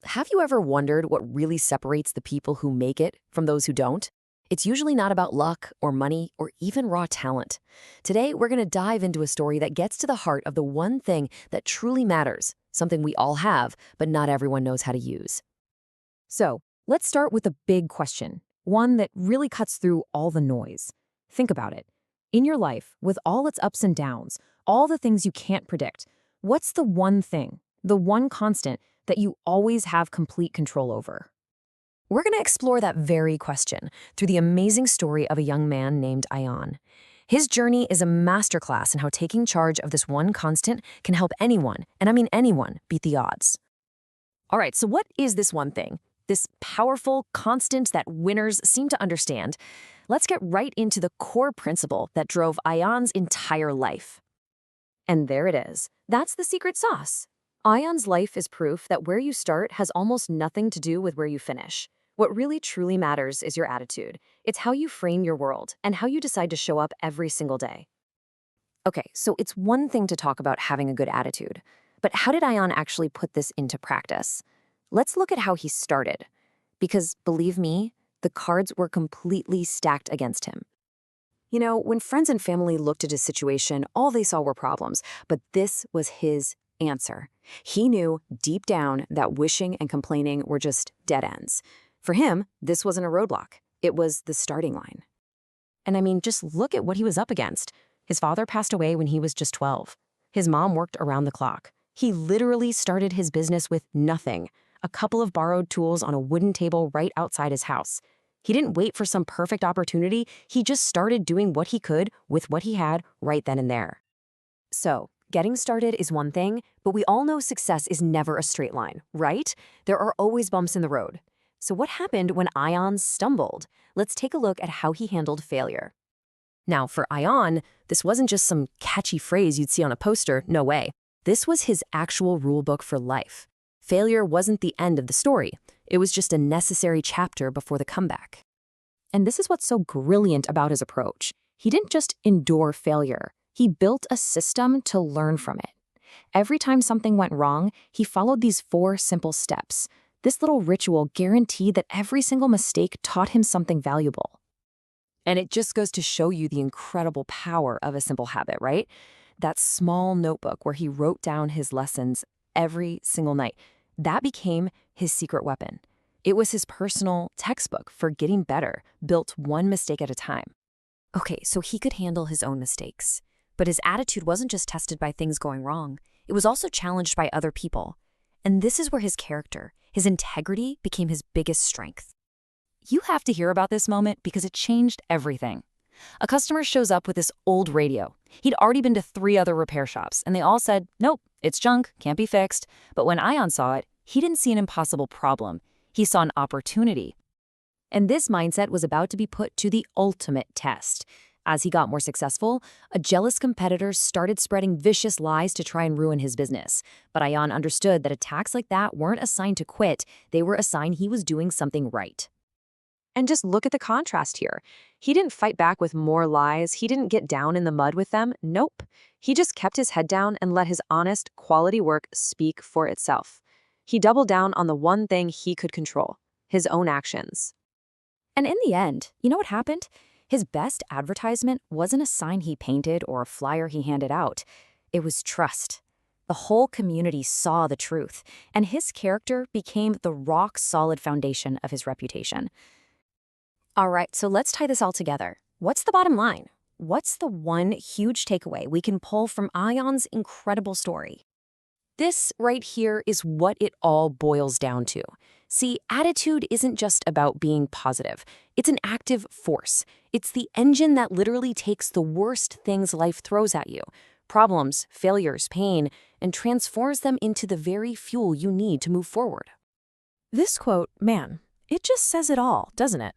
Have you ever wondered what really separates the people who make it from those who don't? It's usually not about luck or money or even raw talent. Today, we're going to dive into a story that gets to the heart of the one thing that truly matters, something we all have, but not everyone knows how to use. So, let's start with a big question, one that really cuts through all the noise. Think about it. In your life, with all its ups and downs, all the things you can't predict, what's the one thing, the one constant that you always have complete control over? We're going to explore that very question through the amazing story of a young man named Ion. His journey is a masterclass in how taking charge of this one constant can help anyone, and I mean anyone, beat the odds. All right, so what is this one thing? This powerful constant that winners seem to understand? Let's get right into the core principle that drove Ion's entire life. And there it is. That's the secret sauce. Ion's life is proof that where you start has almost nothing to do with where you finish. What really truly matters is your attitude. It's how you frame your world and how you decide to show up every single day. Okay, so it's one thing to talk about having a good attitude, but how did Ion actually put this into practice? Let's look at how he started. Because, believe me, the cards were completely stacked against him. When friends and family looked at his situation, all they saw were problems, but this was his answer. He knew deep down that wishing and complaining were just dead ends. For him, this wasn't a roadblock. It was the starting line. And I mean, just look at what he was up against. His father passed away when he was just 12. His mom worked around the clock. He literally started his business with nothing, a couple of borrowed tools on a wooden table right outside his house. He didn't wait for some perfect opportunity. He just started doing what he could with what he had right then and there. So, getting started is one thing, but we all know success is never a straight line, right? There are always bumps in the road. So what happened when Ion stumbled? Let's take a look at how he handled failure. Now, for Ion, this wasn't just some catchy phrase you'd see on a poster, no way. This was his actual rule book for life. Failure wasn't the end of the story. It was just a necessary chapter before the comeback. And this is what's so brilliant about his approach. He didn't just endure failure. He built a system to learn from it. Every time something went wrong, he followed these 4 simple steps. This little ritual guaranteed that every single mistake taught him something valuable. And it just goes to show you the incredible power of a simple habit, right? That small notebook where he wrote down his lessons every single night, that became his secret weapon. It was his personal textbook for getting better, built one mistake at a time. Okay, so he could handle his own mistakes. But his attitude wasn't just tested by things going wrong. It was also challenged by other people. And this is where his character, his integrity, became his biggest strength. You have to hear about this moment because it changed everything. A customer shows up with this old radio. He'd already been to 3 other repair shops, and they all said, nope, it's junk, can't be fixed. But when Ion saw it, he didn't see an impossible problem. He saw an opportunity. And this mindset was about to be put to the ultimate test. As he got more successful, a jealous competitor started spreading vicious lies to try and ruin his business. But Ion understood that attacks like that weren't a sign to quit, they were a sign he was doing something right. And just look at the contrast here. He didn't fight back with more lies, he didn't get down in the mud with them, nope. He just kept his head down and let his honest, quality work speak for itself. He doubled down on the one thing he could control, his own actions. And in the end, you know what happened? His best advertisement wasn't a sign he painted or a flyer he handed out. It was trust. The whole community saw the truth, and his character became the rock-solid foundation of his reputation. All right, so let's tie this all together. What's the bottom line? What's the one huge takeaway we can pull from Ion's incredible story? This right here is what it all boils down to. See, attitude isn't just about being positive. It's an active force. It's the engine that literally takes the worst things life throws at you, problems, failures, pain, and transforms them into the very fuel you need to move forward. This quote, man, it just says it all, doesn't it?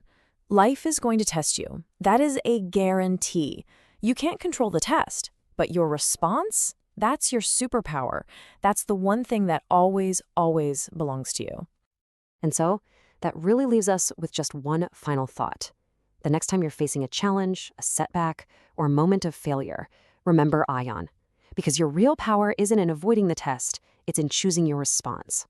Life is going to test you. That is a guarantee. You can't control the test, but your response, that's your superpower. That's the one thing that always, always belongs to you. And so, that really leaves us with just one final thought. The next time you're facing a challenge, a setback, or a moment of failure, remember Ion. Because your real power isn't in avoiding the test, it's in choosing your response.